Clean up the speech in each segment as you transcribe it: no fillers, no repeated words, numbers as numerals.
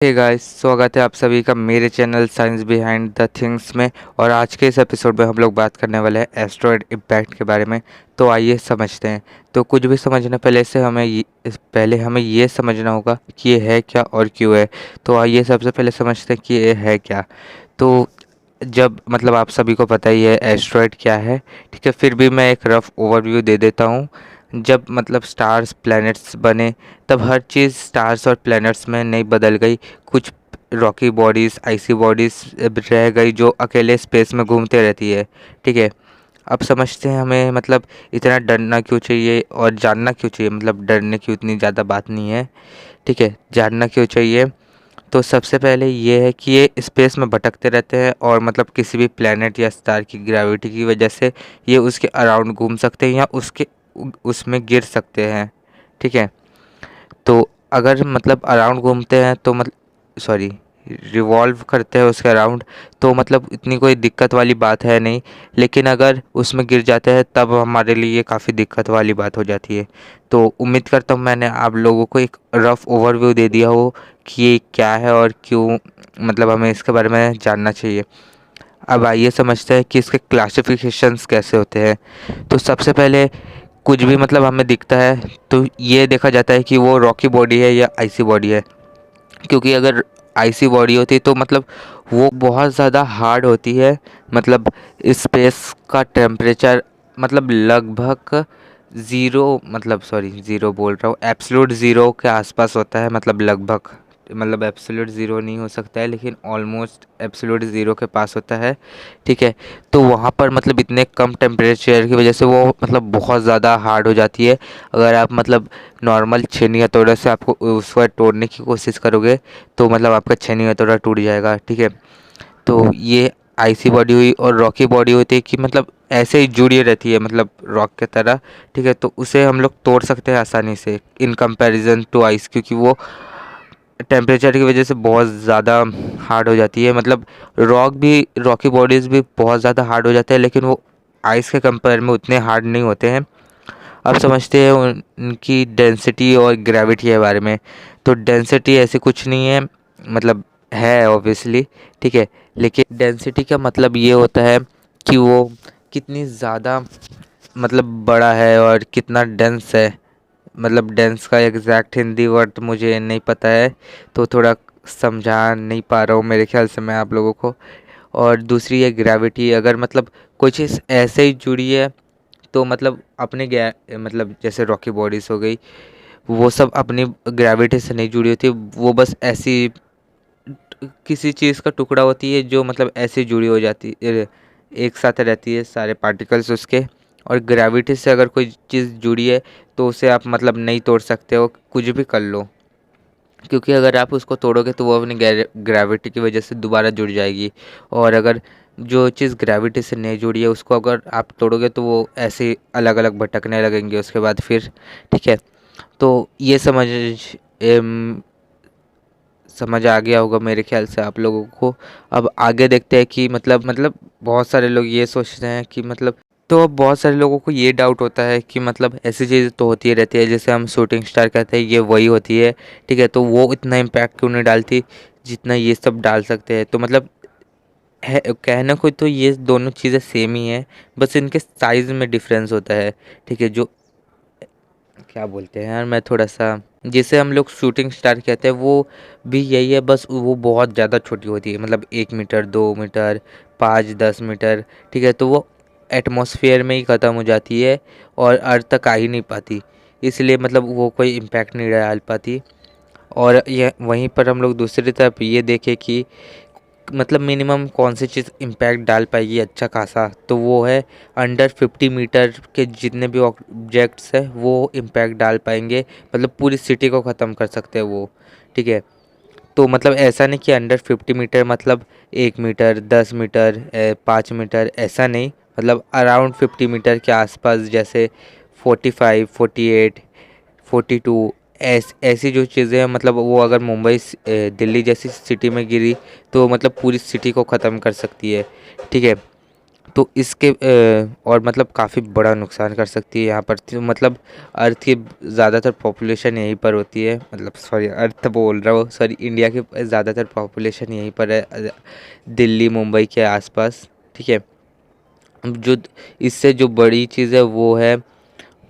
Hey guys, स्वागत है आप सभी का मेरे channel science behind the things में। और आज के इस एपिसोड में हम लोग बात करने वाले हैं एस्ट्रॉयड इम्पैक्ट के बारे में। तो आइए समझते हैं। तो कुछ भी समझने पहले से पहले हमें ये समझना होगा कि ये है क्या और क्यों है। तो आइए सबसे पहले समझते हैं कि ये है क्या। तो जब मतलब आप सभी को पता ही है एस्ट्रॉयड क्या है, ठीक है। फिर भी मैं एक रफ ओवरव्यू दे देता हूँ। जब मतलब स्टार्स प्लैनेट्स बने तब हर चीज़ स्टार्स और प्लैनेट्स में नहीं बदल गई। कुछ रॉकी बॉडीज़, आइसी बॉडीज़ रह गई जो अकेले स्पेस में घूमते रहती है, ठीक है। अब समझते हैं हमें मतलब इतना डरना क्यों चाहिए और जानना क्यों चाहिए। मतलब डरने की उतनी ज़्यादा बात नहीं है, ठीक है। जानना क्यों चाहिए। तो सबसे पहले ये है कि ये स्पेस में भटकते रहते हैं और मतलब किसी भी प्लेनेट या स्टार की ग्रेविटी की वजह से ये उसके अराउंड घूम सकते हैं या उसमें गिर सकते हैं, ठीक है। तो अगर मतलब अराउंड घूमते हैं तो मतलब सॉरी रिवॉल्व करते हैं उसके अराउंड, तो मतलब इतनी कोई दिक्कत वाली बात है नहीं। लेकिन अगर उसमें गिर जाते हैं तब हमारे लिए काफ़ी दिक्कत वाली बात हो जाती है। तो उम्मीद करता हूँ मैंने आप लोगों को एक रफ ओवरव्यू दे दिया हो कि ये क्या है और क्यों मतलब हमें इसके बारे में जानना चाहिए। अब आइए समझते हैं कि इसके क्लासिफिकेशंस कैसे होते हैं। तो सबसे पहले कुछ भी मतलब हमें दिखता है तो ये देखा जाता है कि वो रॉकी बॉडी है या आइसी बॉडी है। क्योंकि अगर आइसी बॉडी होती है तो मतलब वो बहुत ज़्यादा हार्ड होती है। मतलब स्पेस का टेम्परेचर मतलब लगभग ज़ीरो, मतलब सॉरी ज़ीरो बोल रहा हूँ, एब्सोल्यूट ज़ीरो के आसपास होता है। मतलब लगभग, मतलब एब्सोल्यूट ज़ीरो नहीं हो सकता है लेकिन ऑलमोस्ट एब्सोल्यूट ज़ीरो के पास होता है, ठीक है। तो वहाँ पर मतलब इतने कम टेम्परेचर की वजह से वो मतलब बहुत ज़्यादा हार्ड हो जाती है। अगर आप मतलब नॉर्मल छेनी हथौड़े से आपको उसको तोड़ने की कोशिश करोगे तो मतलब आपका छेनी हथौड़ा टूट जाएगा, ठीक है। तो ये आइसी बॉडी हुई। और रॉकी बॉडी होती है कि मतलब ऐसे ही जुड़ी रहती है मतलब रॉक के तरह, ठीक है। तो उसे हम लोग तोड़ सकते हैं आसानी से इन कंपैरिजन टू आइस, क्योंकि वो टेम्परेचर की वजह से बहुत ज़्यादा हार्ड हो जाती है। मतलब रॉकी बॉडीज़ भी बहुत ज़्यादा हार्ड हो जाते हैं लेकिन वो आइस के कंपेयर में उतने हार्ड नहीं होते हैं। अब समझते हैं उनकी डेंसिटी और ग्रेविटी के बारे में। तो डेंसिटी ऐसे कुछ नहीं है, मतलब है ऑब्वियसली, ठीक है। लेकिन डेंसिटी का मतलब ये होता है कि वो कितनी ज़्यादा मतलब बड़ा है और कितना डेंस है। मतलब डेंस का एग्जैक्ट हिंदी वर्ड मुझे नहीं पता है, तो थोड़ा समझा नहीं पा रहा हूँ मेरे ख्याल से मैं आप लोगों को। और दूसरी है ग्रेविटी। अगर मतलब कोई चीज़ ऐसे ही जुड़ी है तो मतलब मतलब जैसे रॉकी बॉडीज हो गई, वो सब अपनी ग्रेविटी से नहीं जुड़ी होती। वो बस ऐसी किसी चीज़ का टुकड़ा होती है जो मतलब ऐसे जुड़ी हो जाती एक साथ रहती है सारे पार्टिकल्स उसके। और ग्रेविटी से अगर कोई चीज़ जुड़ी है तो उसे आप मतलब नहीं तोड़ सकते हो कुछ भी कर लो, क्योंकि अगर आप उसको तोड़ोगे तो वो अपनी ग्रेविटी की वजह से दोबारा जुड़ जाएगी। और अगर जो चीज़ ग्रेविटी से नहीं जुड़ी है उसको अगर आप तोड़ोगे तो वो ऐसे अलग अलग भटकने लगेंगे उसके बाद फिर, ठीक है। तो ये समझ आ गया होगा मेरे ख्याल से आप लोगों को। अब आगे देखते हैं कि मतलब बहुत सारे लोग ये सोचते हैं कि मतलब, तो अब बहुत सारे लोगों को ये डाउट होता है कि मतलब ऐसी चीज़ तो होती रहती है जैसे हम शूटिंग स्टार कहते हैं, ये वही होती है, ठीक है। तो वो इतना इम्पैक्ट क्यों नहीं डालती जितना ये सब डाल सकते हैं। तो मतलब है कहना कोई तो ये दोनों चीज़ें सेम ही है, बस इनके साइज़ में डिफरेंस होता है, ठीक है। जो क्या बोलते हैं यार, मैं थोड़ा सा, जिसे हम लोग शूटिंग स्टार कहते हैं वो भी यही है, बस वो बहुत ज़्यादा छोटी होती है। मतलब 1 मीटर, 2 मीटर, 5-10 मीटर, ठीक है। तो वो एटमॉस्फेयर में ही ख़त्म हो जाती है और अर्थ तक आ ही नहीं पाती। इसलिए मतलब वो कोई इम्पैक्ट नहीं डाल पाती। और ये वहीं पर हम लोग दूसरी तरफ ये देखें कि मतलब मिनिमम कौन सी चीज़ इम्पैक्ट डाल पाएगी अच्छा खासा, तो वो है अंडर 50 मीटर के जितने भी ऑब्जेक्ट्स हैं वो इम्पैक्ट डाल पाएंगे। मतलब पूरी सिटी को ख़त्म कर सकते हैं वो, ठीक है। तो मतलब ऐसा नहीं कि अंडर 50 मीटर मतलब 1 मीटर, 10 मीटर, 5 मीटर, ऐसा नहीं। मतलब अराउंड 50 मीटर के आसपास, जैसे 45, 48, 42, ऐसी जो चीज़ें हैं मतलब वो अगर दिल्ली जैसी सिटी में गिरी तो मतलब पूरी सिटी को ख़त्म कर सकती है, ठीक है। तो इसके और मतलब काफ़ी बड़ा नुकसान कर सकती है यहाँ पर। तो मतलब अर्थ की ज़्यादातर पॉपुलेशन यहीं पर होती है, मतलब सॉरी अर्थ बोल रहा हूँ, सॉरी इंडिया की ज़्यादातर पॉपुलेशन यहीं पर है, दिल्ली मुंबई के आसपास। ठीक है, जो इससे जो बड़ी चीज़ है वो है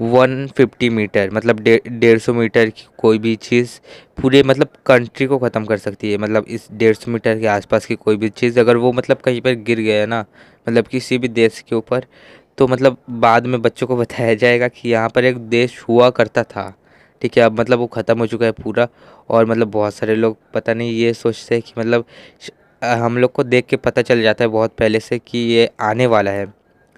150 मीटर, मतलब 150 मीटर की कोई भी चीज़ पूरे मतलब कंट्री को ख़त्म कर सकती है। मतलब इस 150 मीटर के आसपास की कोई भी चीज़ अगर वो मतलब कहीं पर गिर गया ना, मतलब किसी भी देश के ऊपर, तो मतलब बाद में बच्चों को बताया जाएगा कि यहाँ पर एक देश हुआ करता था। ठीक है, अब मतलब वो ख़त्म हो चुका है पूरा। और मतलब बहुत सारे लोग पता नहीं ये सोचते हैं कि मतलब हम लोग को देख के पता चल जाता है बहुत पहले से कि ये आने वाला है।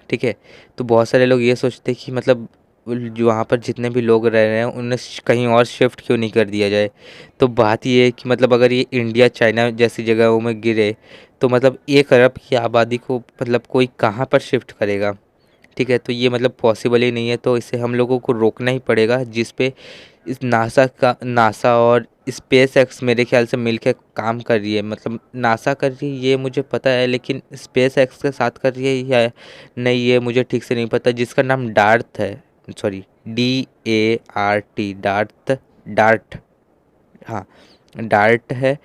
ठीक है, तो बहुत सारे लोग ये सोचते हैं कि मतलब जो वहाँ पर जितने भी लोग रह रहे हैं उन्हें कहीं और शिफ्ट क्यों नहीं कर दिया जाए। तो बात ये है कि मतलब अगर ये इंडिया चाइना जैसी जगहों में गिरे तो मतलब 1 अरब की आबादी को मतलब कोई कहाँ पर शिफ्ट करेगा। ठीक है, तो ये मतलब पॉसिबल ही नहीं है, तो इसे हम लोगों को रोकना ही पड़ेगा, जिस पे इस नासा और स्पेस एक्स मेरे ख्याल से मिलकर काम कर रही है। मतलब नासा कर रही है ये मुझे पता है, लेकिन स्पेस एक्स के साथ कर रही है या नहीं ये मुझे ठीक से नहीं पता, जिसका नाम डार्थ है, सॉरी DART, डार्थ, डार्ट, हाँ डार्ट है।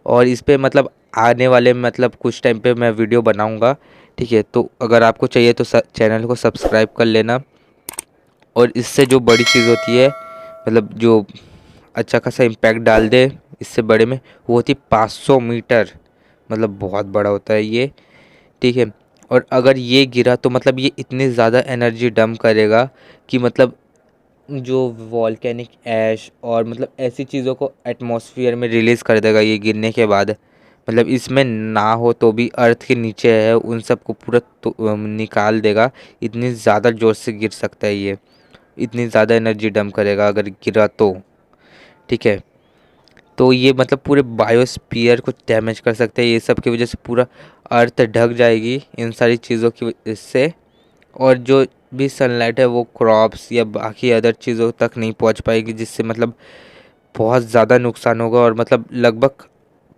और इस पे मतलब आने वाले मतलब कुछ टाइम पे मैं वीडियो बनाऊंगा। ठीक है, तो अगर आपको चाहिए तो चैनल को सब्सक्राइब कर लेना। और इससे जो बड़ी चीज़ होती है, मतलब जो अच्छा खासा इम्पैक्ट डाल दे इससे बड़े में, वो होती 500 मीटर, मतलब बहुत बड़ा होता है ये। ठीक है, और अगर ये गिरा तो मतलब ये इतनी ज़्यादा एनर्जी डंप करेगा कि मतलब जो वॉल्केनिक ऐश और मतलब ऐसी चीज़ों को एटमॉस्फेयर में रिलीज़ कर देगा ये गिरने के बाद। मतलब इसमें ना हो तो भी अर्थ के नीचे है उन सबको पूरा तो निकाल देगा। इतनी ज़्यादा ज़ोर से गिर सकता है ये, इतनी ज़्यादा एनर्जी डंप करेगा अगर गिरा तो। ठीक है, तो ये मतलब पूरे बायोस्फीयर को डैमेज कर सकते हैं, ये सब की वजह से पूरा अर्थ ढक जाएगी इन सारी चीज़ों की वजह से। और जो भी सनलाइट है वो क्रॉप्स या बाकी अदर चीज़ों तक नहीं पहुंच पाएगी, जिससे मतलब बहुत ज़्यादा नुकसान होगा और मतलब लगभग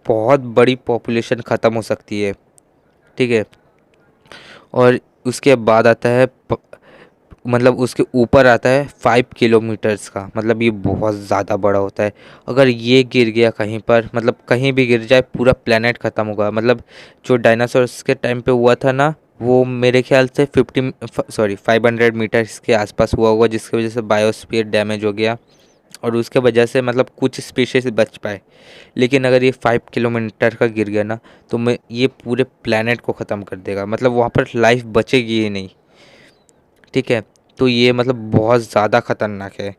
बहुत बड़ी पॉपुलेशन ख़त्म हो सकती है। ठीक है, और उसके बाद आता है मतलब उसके ऊपर आता है 5 किलोमीटर्स का, मतलब ये बहुत ज़्यादा बड़ा होता है। अगर ये गिर गया कहीं पर, मतलब कहीं भी गिर जाए पूरा प्लेनेट ख़त्म होगा। मतलब जो डायनासोर्स के टाइम पे हुआ था ना, वो मेरे ख्याल से 500 मीटर्स के आसपास हुआ होगा, जिसकी वजह से बायोस्फीयर डैमेज हो गया और उसके वजह से मतलब कुछ स्पीशीज बच पाए। लेकिन अगर ये 5 किलोमीटर का गिर गया ना, तो मैं ये पूरे प्लेनेट को ख़त्म कर देगा, मतलब वहाँ पर लाइफ बचेगी ही नहीं। ठीक है, तो ये मतलब बहुत ज़्यादा ख़तरनाक है।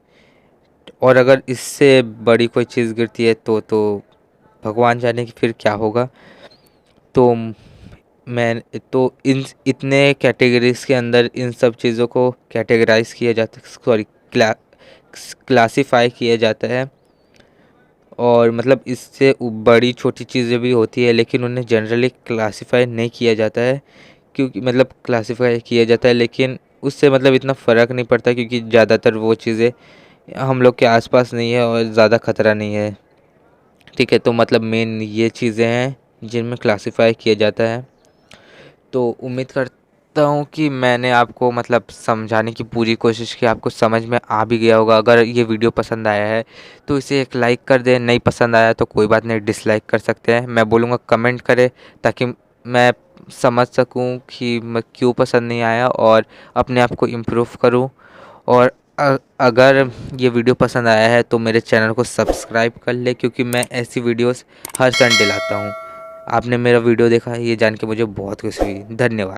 और अगर इससे बड़ी कोई चीज़ गिरती है तो भगवान जाने कि फिर क्या होगा। तो मैं तो इन इतने कैटेगरीज के अंदर इन सब चीज़ों को कैटेगराइज किया जाता है, सॉरी क्लासिफाई किया जाता है। और मतलब इससे बड़ी छोटी चीज़ें भी होती है, लेकिन उन्हें जनरली क्लासिफाई नहीं किया जाता है, क्योंकि मतलब क्लासिफाई किया जाता है लेकिन उससे मतलब इतना फ़र्क नहीं पड़ता, क्योंकि ज़्यादातर वो चीज़ें हम लोग के आसपास नहीं है और ज़्यादा खतरा नहीं है। ठीक है, तो मतलब मेन ये चीज़ें हैं जिनमें क्लासिफाई किया जाता है। तो उम्मीद करता हूँ कि मैंने आपको मतलब समझाने की पूरी कोशिश की, आपको समझ में आ भी गया होगा। अगर ये वीडियो पसंद आया है तो इसे एक लाइक कर दें, नहीं पसंद आया तो कोई बात नहीं, डिसलाइक कर सकते हैं। मैं बोलूँगा कमेंट करें ताकि मैं समझ सकूँ कि मैं क्यों पसंद नहीं आया और अपने आप को इम्प्रूव करूँ। और अगर ये वीडियो पसंद आया है तो मेरे चैनल को सब्सक्राइब कर ले, क्योंकि मैं ऐसी वीडियोस हर संडे लाता हूँ। आपने मेरा वीडियो देखा, ये जान के मुझे बहुत खुशी हुई। धन्यवाद।